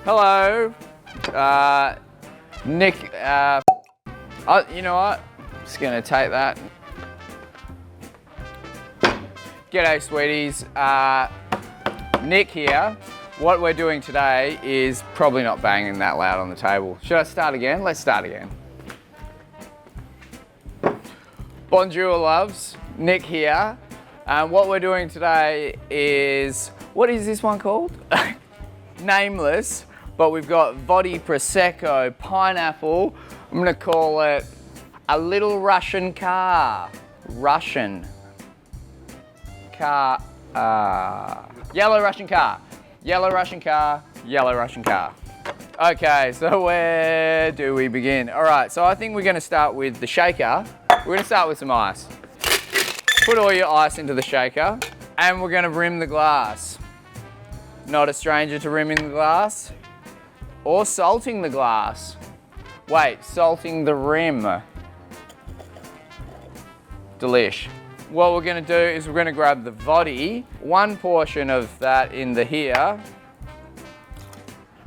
Hello, Nick. You know what? I'm just gonna take that. G'day, sweeties. Nick here. What we're doing today is probably not banging that loud on the table. Should I start again? Let's start again. Bonjour, loves. Nick here. What we're doing today is, what is this one called? Nameless, but we've got Vodka Prosecco Pineapple. I'm gonna call it a little Russian car. Russian car. Yellow Russian car. Yellow Russian car. Yellow Russian car. Okay, so where do we begin? All right, so I think we're gonna start with the shaker. We're gonna start with some ice. Put all your ice into the shaker, and we're gonna rim the glass. Not a stranger to rimming the glass or salting the glass. Wait, salting the rim. Delish. What we're gonna do is we're gonna grab the vodka, one portion of that in the here,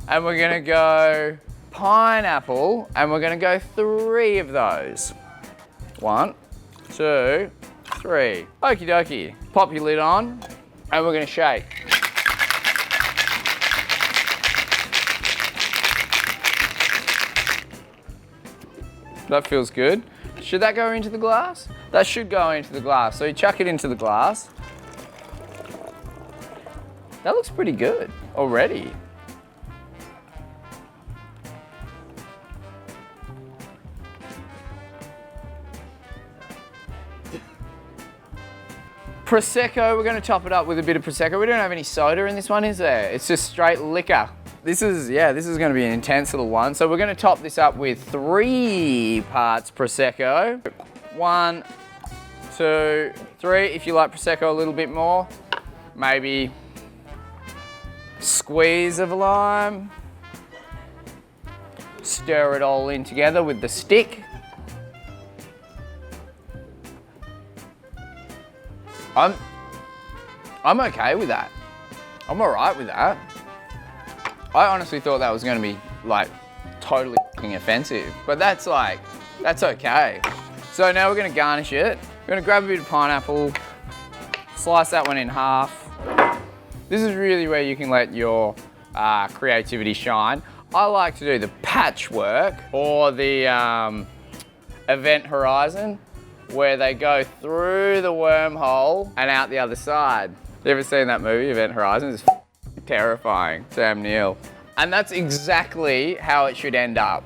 and we're gonna go pineapple, and we're gonna go 3 of those. 1, 2, 3. Okie dokie. Pop your lid on, and we're gonna shake. That feels good. Should that go into the glass? That should go into the glass. So you chuck it into the glass. That looks pretty good already. Prosecco, we're gonna top it up with a bit of Prosecco. We don't have any soda in this one, is there? It's just straight liquor. This is gonna be an intense little one. So we're gonna top this up with 3 parts Prosecco. 1, 2, 3. If you like Prosecco a little bit more, maybe squeeze of a lime. Stir it all in together with the stick. I'm okay with that. I'm all right with that. I honestly thought that was gonna be like totally offensive, but that's okay. So now we're gonna garnish it. We're gonna grab a bit of pineapple, slice that one in half. This is really where you can let your creativity shine. I like to do the patchwork or the Event Horizon, where they go through the wormhole and out the other side. You ever seen that movie, Event Horizon? It's terrifying. Sam Neill. And that's exactly how it should end up.